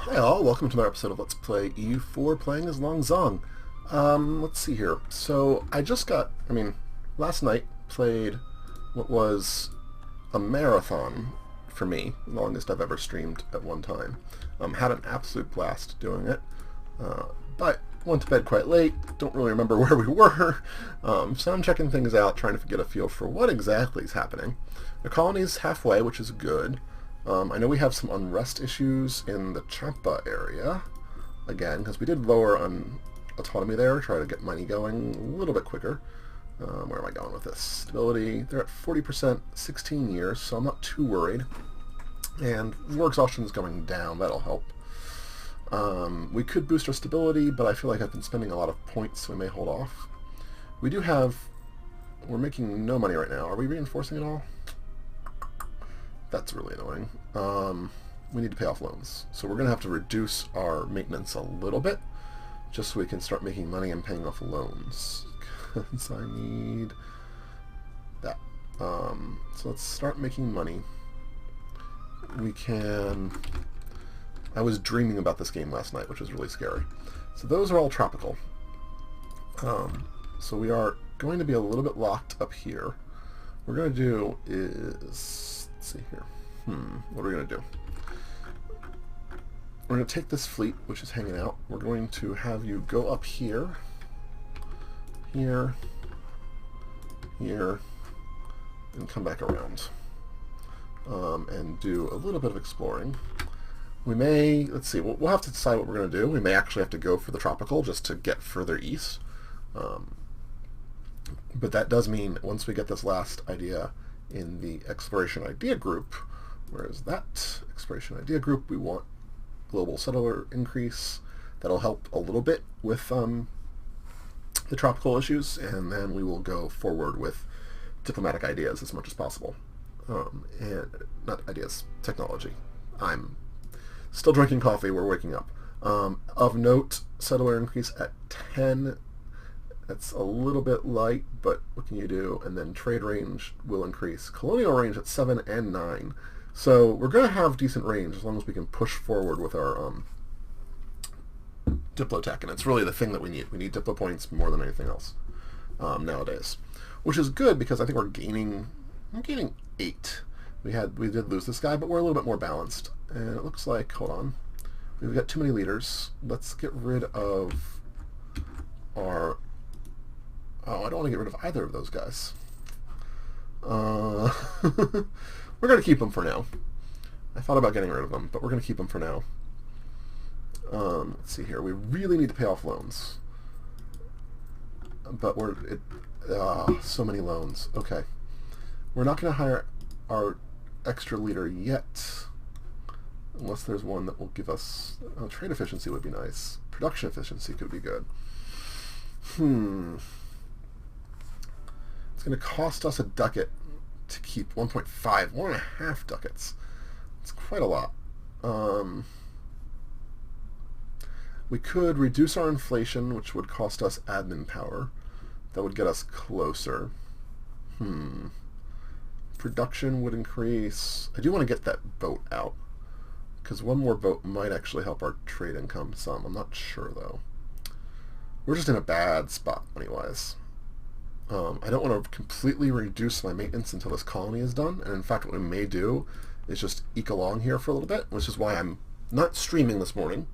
Hi all, welcome to another episode of Let's Play EU4 playing as Lan Xang. Let's see here. So I just last night played what was a marathon for me, the longest I've ever streamed at one time. Had an absolute blast doing it, but went to bed quite late, don't really remember where we were, so I'm checking things out, trying to get a feel for what exactly is happening. The colony's halfway, which is good. I know we have some unrest issues in the Champa area, again, because we did lower on autonomy there, try to get money going a little bit quicker. Where am I going with this? Stability, they're at 40%, 16 years, so I'm not too worried. And war exhaustion is going down, that'll help. We could boost our stability, but I feel like I've been spending a lot of points, so we may hold off. We're making no money right now. Are we reinforcing at all? That's really annoying. We need to pay off loans. So we're going to have to reduce our maintenance a little bit, just so we can start making money and paying off loans. Because I need that. So let's start making money. I was dreaming about this game last night, which was really scary. So those are all tropical. So we are going to be a little bit locked up here. What we're going to do is... let's see here. What are we going to do? We're going to take this fleet, which is hanging out. We're going to have you go up here, here, here, and come back around. And do a little bit of exploring. We may, let's see, we'll have to decide what we're going to do. We may actually have to go for the tropical just to get further east. But that does mean once we get this last idea in the exploration idea group, where is that exploration idea group, we want global settler increase. That'll help a little bit with the tropical issues, and then we will go forward with diplomatic ideas as much as possible. And not ideas, technology. I'm still drinking coffee, we're waking up. Of note, settler increase at 10. That's a little bit light, but what can you do? And then trade range will increase. Colonial range at 7 and 9. So we're going to have decent range as long as we can push forward with our Diplotech, and it's really the thing that we need. We need Diplo points more than anything else nowadays, which is good because I think I'm gaining 8. We did lose this guy, but we're a little bit more balanced. And it looks like, hold on, we've got too many leaders. Let's get rid of our... oh, I don't want to get rid of either of those guys. We're going to keep them for now. I thought about getting rid of them, but we're going to keep them for now. Let's see here. We really need to pay off loans. But so many loans. Okay. We're not going to hire our extra leader yet, unless there's one that will give us... trade efficiency would be nice. Production efficiency could be good. It's going to cost us a ducat to keep 1.5, 1.5 ducats. It's quite a lot. We could reduce our inflation, which would cost us admin power. That would get us closer. Production would increase. I do want to get that boat out, because one more boat might actually help our trade income some. I'm not sure, though. We're just in a bad spot, money-wise. I don't want to completely reduce my maintenance until this colony is done, and in fact what we may do is just eke along here for a little bit, which is why I'm not streaming this morning,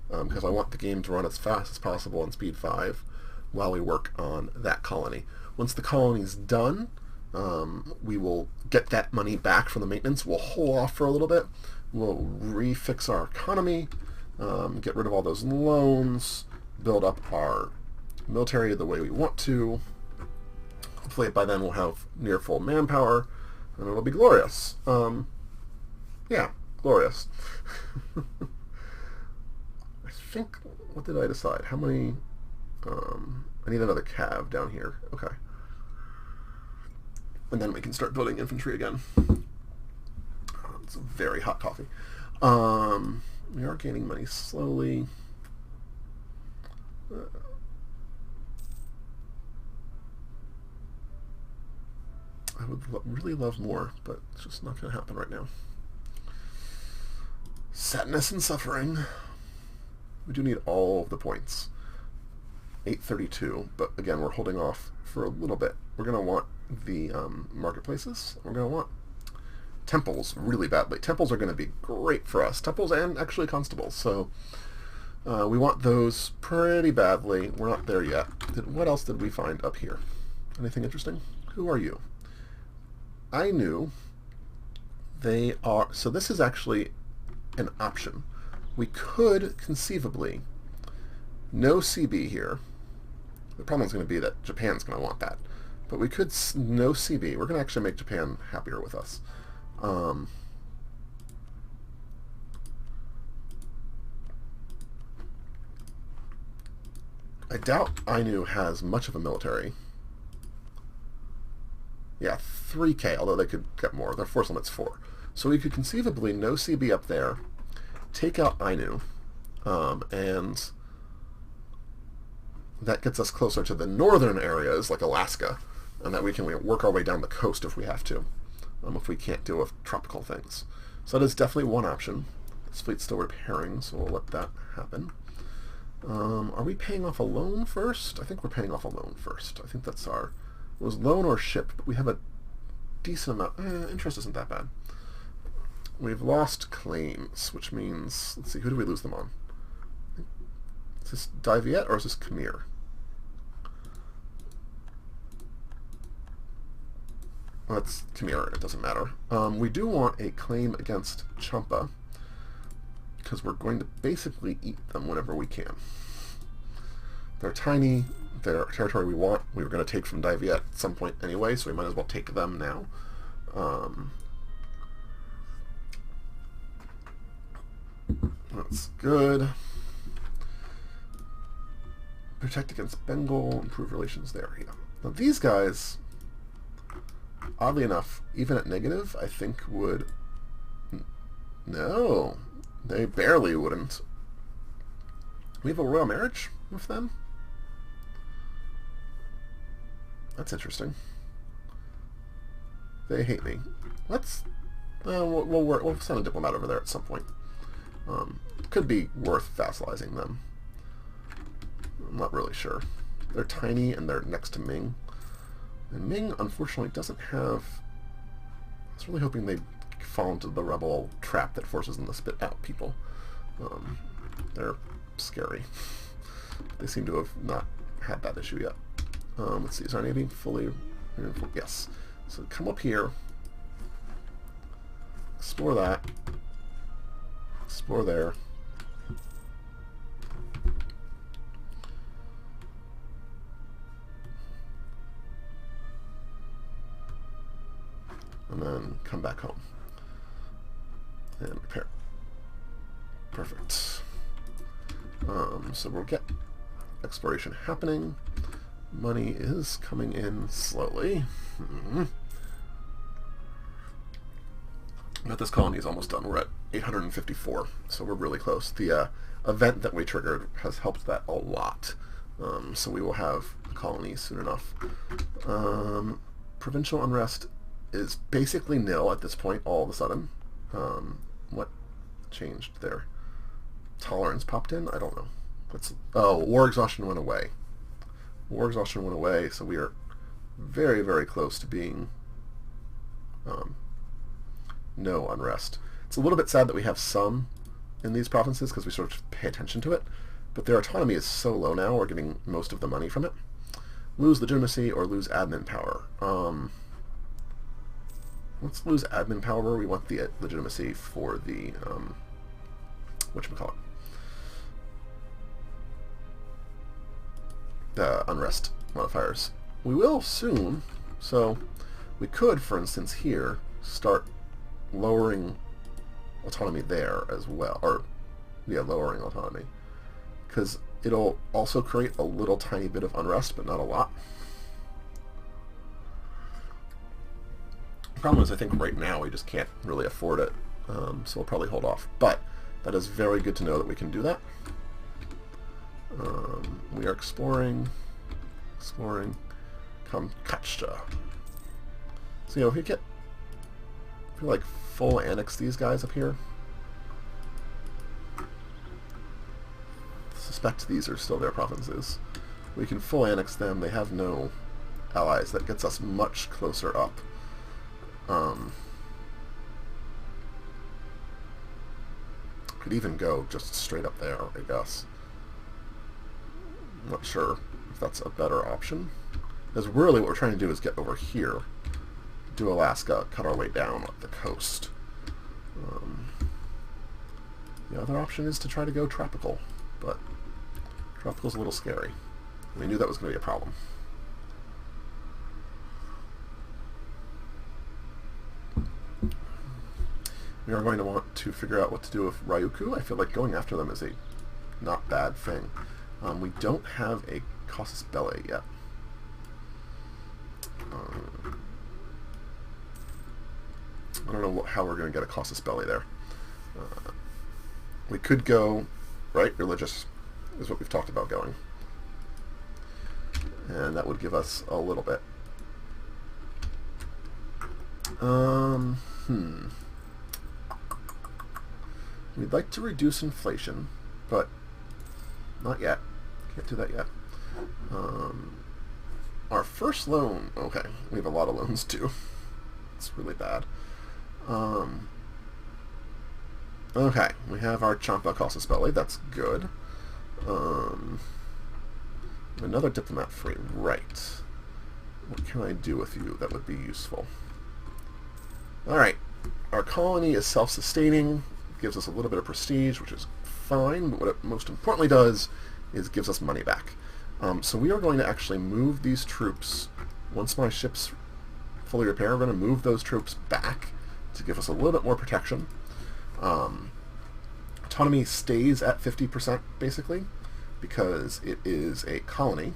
because I want the game to run as fast as possible on speed 5 while we work on that colony. Once the colony's done, we will get that money back from the maintenance. We'll hold off for a little bit. We'll refix our economy, get rid of all those loans, build up our military the way we want to. Hopefully by then we'll have near full manpower, and it'll be glorious. Yeah, glorious. I think, what did I decide? How many, I need another cav down here. Okay. And then we can start building infantry again. It's a very hot coffee. We are gaining money slowly. I would really love more, but it's just not going to happen right now. Sadness and suffering. We do need all of the points. 832, but again, we're holding off for a little bit. We're going to want the marketplaces. We're going to want temples really badly. Temples are going to be great for us. Temples and actually constables. So we want those pretty badly. We're not there yet. What else did we find up here? Anything interesting? Who are you? I knew they are... So this is actually an option. We could conceivably no CB here. The problem is going to be that Japan's going to want that. But we could no CB. We're going to actually make Japan happier with us. I doubt Ainu has much of a military. Yeah, 3K, although they could get more. Their force limit's 4. So we could conceivably no CB up there, take out Ainu, and that gets us closer to the northern areas, like Alaska, and that we can work our way down the coast if we have to, if we can't deal with tropical things. So that is definitely one option. This fleet's still repairing, so we'll let that happen. Are we paying off a loan first? I think we're paying off a loan first. I think that's our... It was loan or ship, but we have a decent amount... interest isn't that bad. We've lost claims, which means... Let's see, who do we lose them on? Is this Daviet or is this Khmer? Well, that's Khmer, it doesn't matter. We do want a claim against Champa, because we're going to basically eat them whenever we can. They're tiny, they're territory we want. We were going to take from Daviet at some point anyway, so we might as well take them now. That's good. Protect against Bengal, improve relations there. Yeah. Now these guys, oddly enough, even at negative, I think would... No, they barely wouldn't. We have a royal marriage with them? That's interesting. They hate me. Let's... we'll send a diplomat over there at some point. Could be worth vassalizing them. I'm not really sure. They're tiny and they're next to Ming. And Ming, unfortunately, doesn't have... I was really hoping they'd fall into the rebel trap that forces them to spit out people. They're scary. They seem to have not had that issue yet. Let's see, is our navy fully... Yes. So come up here. Explore that. Explore there. And then come back home. And repair. Perfect. So we'll get exploration happening. Money is coming in slowly. But this colony is almost done. We're at 854, so we're really close. The event that we triggered has helped that a lot. So we will have a colony soon enough. Provincial unrest is basically nil at this point all of a sudden. What changed there? Tolerance popped in? I don't know. War exhaustion went away. War exhaustion went away, so we are very, very close to being no unrest. It's a little bit sad that we have some in these provinces because we sort of pay attention to it, but their autonomy is so low now, we're getting most of the money from it. Lose legitimacy or lose admin power. Let's lose admin power. We want the legitimacy for the whatchamacallit? The unrest modifiers. We will soon, so we could, for instance, here start lowering autonomy there as well, or yeah, lowering autonomy, because it'll also create a little tiny bit of unrest, but not a lot. The problem is, I think right now we just can't really afford it, so we'll probably hold off. But that is very good to know that we can do that. We are exploring Kamchatka. So if we like full annex these guys up here, suspect these are still their provinces. We can full annex them. They have no allies. That gets us much closer up. Could even go just straight up there, I guess. I'm not sure if that's a better option. Because really what we're trying to do is get over here, do Alaska, cut our way down up the coast. The other option is to try to go tropical, but tropical's a little scary. We knew that was going to be a problem. We are going to want to figure out what to do with Ryukyu. I feel like going after them is a not bad thing. We don't have a casus belli yet. I don't know how we're going to get a casus belli there. We could go, right, religious is what we've talked about going. And that would give us a little bit. We'd like to reduce inflation, but not yet. Can't do that yet. Our first loan, okay, we have a lot of loans too. It's really bad. Okay, we have our Champa casus belli, that's good. Another diplomat free, right. What can I do with you that would be useful? Alright, our colony is self-sustaining, gives us a little bit of prestige, which is fine, but what it most importantly does is gives us money back. So we are going to actually move these troops, once my ship's fully repaired, we're going to move those troops back to give us a little bit more protection. Autonomy stays at 50% basically, because it is a colony,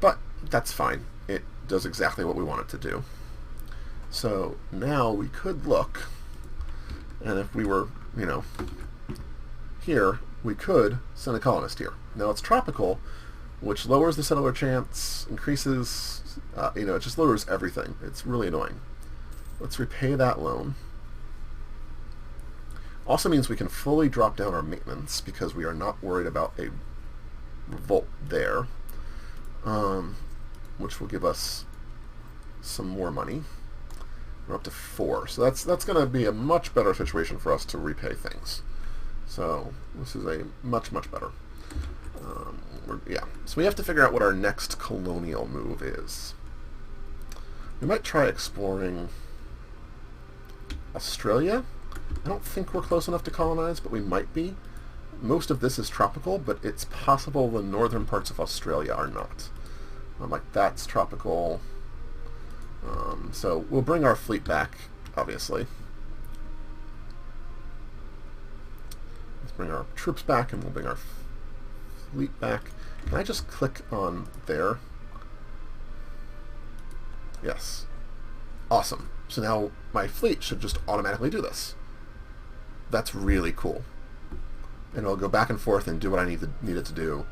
but that's fine. It does exactly what we want it to do. So now we could look, and if we were, you know, here, we could send a colonist here. Now it's tropical, which lowers the settler chance, increases, you know, it just lowers everything. It's really annoying. Let's repay that loan. Also means we can fully drop down our maintenance because we are not worried about a revolt there, which will give us some more money. We're up to 4, so that's going to be a much better situation for us to repay things. So this is a much better. Yeah, so we have to figure out what our next colonial move is. We might try exploring Australia. I don't think we're close enough to colonize, but we might be. Most of this is tropical, but it's possible the northern parts of Australia are not. Like that's tropical. So we'll bring our fleet back, obviously. Let's bring our troops back, and we'll bring our fleet back. Can I just click on there? Yes. Awesome. So now my fleet should just automatically do this. That's really cool. And it'll go back and forth and do what I need it to do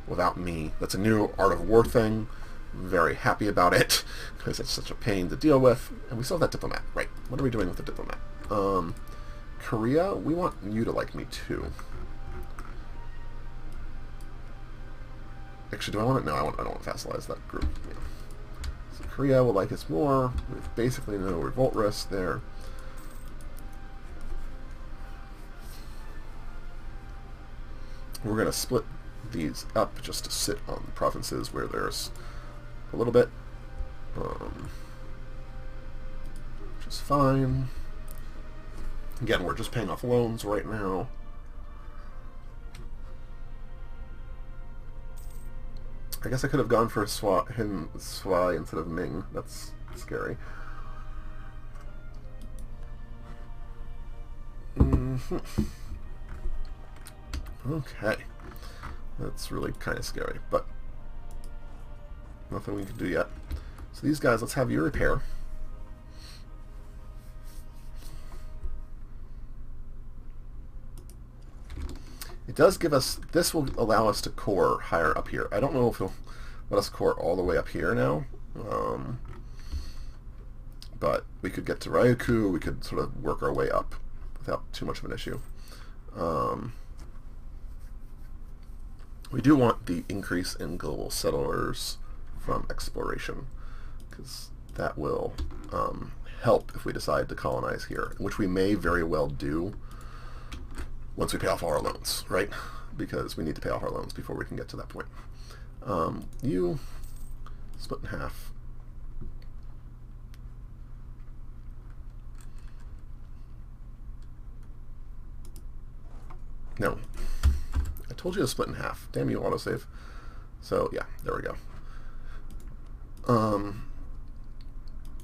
without me. That's a new Art of War thing. I'm very happy about it because it's such a pain to deal with. And we still have that diplomat. Right. What are we doing with the diplomat? Korea, we want you to like me too. Actually, do I want it? No, I don't want to vassalize that group. Yeah. So Korea will like us more. With basically no revolt risk there. We're going to split these up just to sit on the provinces where there's a little bit, which is fine. Again, we're just paying off loans right now. I guess I could have gone for Swai instead of Ming. That's scary. Okay. That's really kind of scary, but nothing we can do yet. So these guys, let's have you repair. It does give us, this will allow us to core higher up here. I don't know if it'll let us core all the way up here now, but we could get to Ryukyu, we could sort of work our way up without too much of an issue. We do want the increase in global settlers from exploration, because that will help if we decide to colonize here, which we may very well do once we pay off all our loans, right? Because we need to pay off our loans before we can get to that point. You split in half. No. I told you to split in half. Damn you, autosave. So, yeah, there we go.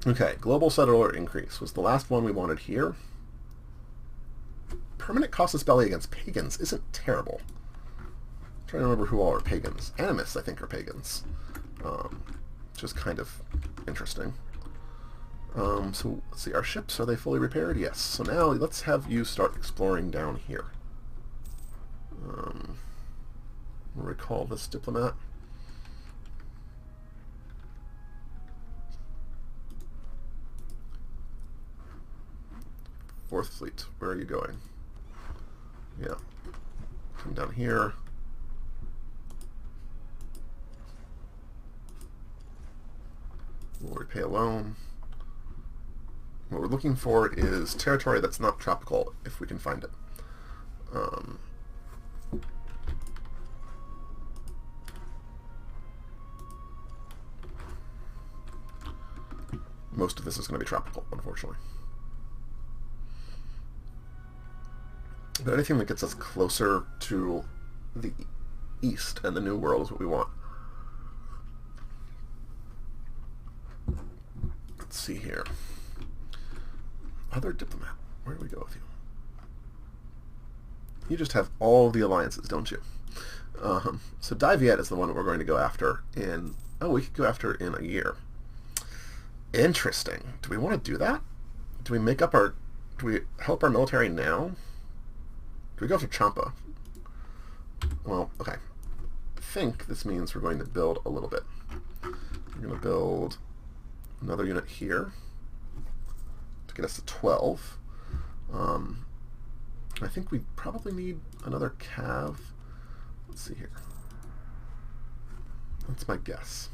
Okay, global settler increase was the last one we wanted here. Permanent casus belli against pagans isn't terrible. I'm trying to remember who all are pagans. Animists, I think, are pagans. Which is kind of interesting. So, let's see, our ships, are they fully repaired? Yes. So now, let's have you start exploring down here. We'll recall this diplomat. Fourth Fleet, where are you going? Yeah. Come down here. We'll repay a loan. What we're looking for is territory that's not tropical, if we can find it. Most of this is going to be tropical, unfortunately. But anything that gets us closer to the east and the New World is what we want. Let's see here. Other diplomat. Where do we go with you? You just have all the alliances, don't you? So Dai Viet is the one that we're going to go after in... Oh, we could go after in a year. Interesting. Do we want to do that? Do we make up our... Do we help our military now? Do we go after Champa? Well, okay. I think this means we're going to build a little bit. We're going to build another unit here to get us to 12. I think we probably need another cav. Let's see here. That's my guess.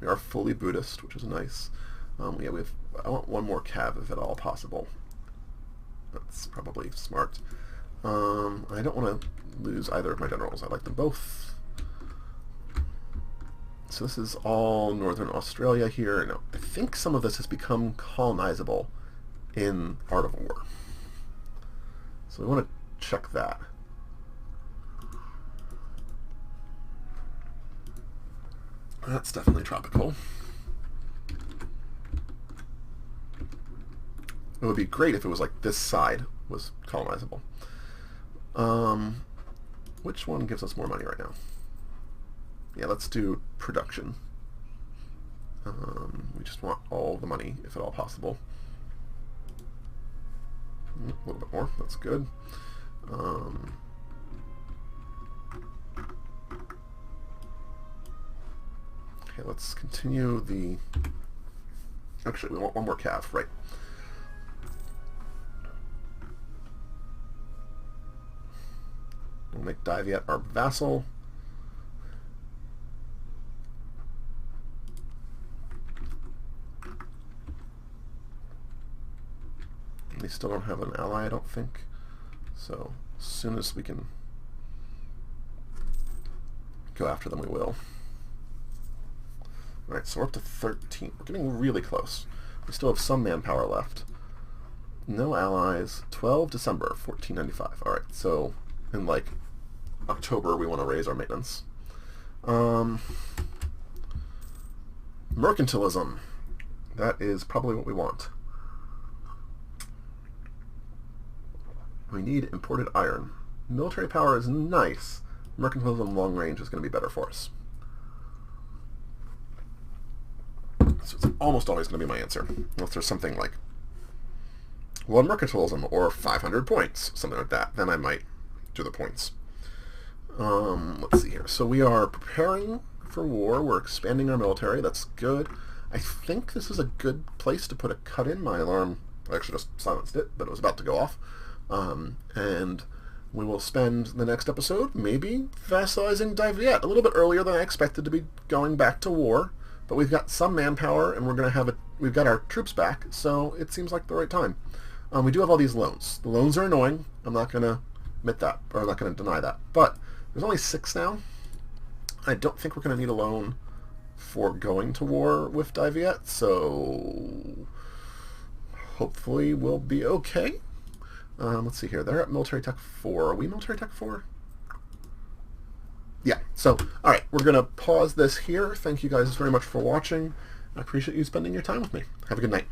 We are fully Buddhist, which is nice. Yeah, I want one more cav if at all possible. That's probably smart. I don't want to lose either of my generals. I like them both. So this is all northern Australia here. Now, I think some of this has become colonizable in Art of War. So we want to check that. That's definitely tropical. It would be great if it was like this side was colonizable. Which one gives us more money right now? Yeah, let's do production. We just want all the money, if at all possible. A little bit more, that's good. Okay, let's continue the... Actually, we want one more cav, right. We'll make Dai Viet our vassal. They still don't have an ally, I don't think. So, as soon as we can go after them, we will. Alright, so we're up to 13. We're getting really close. We still have some manpower left. No allies. 12 December, 1495. Alright, so in like October we want to raise our maintenance. Mercantilism. That is probably what we want. We need imported iron. Military power is nice. Mercantilism long range is going to be better for us. So it's almost always going to be my answer. Unless there's something like 1 mercantilism or 500 points, something like that. Then I might do the points. Let's see here. So we are preparing for war. We're expanding our military. That's good. I think this is a good place to put a cut in. My alarm, I actually just silenced it, but it was about to go off. And we will spend the next episode maybe vassalizing Dai Viet a little bit earlier than I expected to be going back to war, but we've got some manpower and we've got our troops back, so it seems like the right time. We do have all these loans. The loans are annoying. I'm not going to admit that, or I'm not going to deny that, but there's only 6 now. I don't think we're going to need a loan for going to war with Dai Viet, so hopefully we'll be okay. Let's see here. They're at military tech 4. Are we military tech 4? Yeah. So, all right. We're going to pause this here. Thank you guys very much for watching. I appreciate you spending your time with me. Have a good night.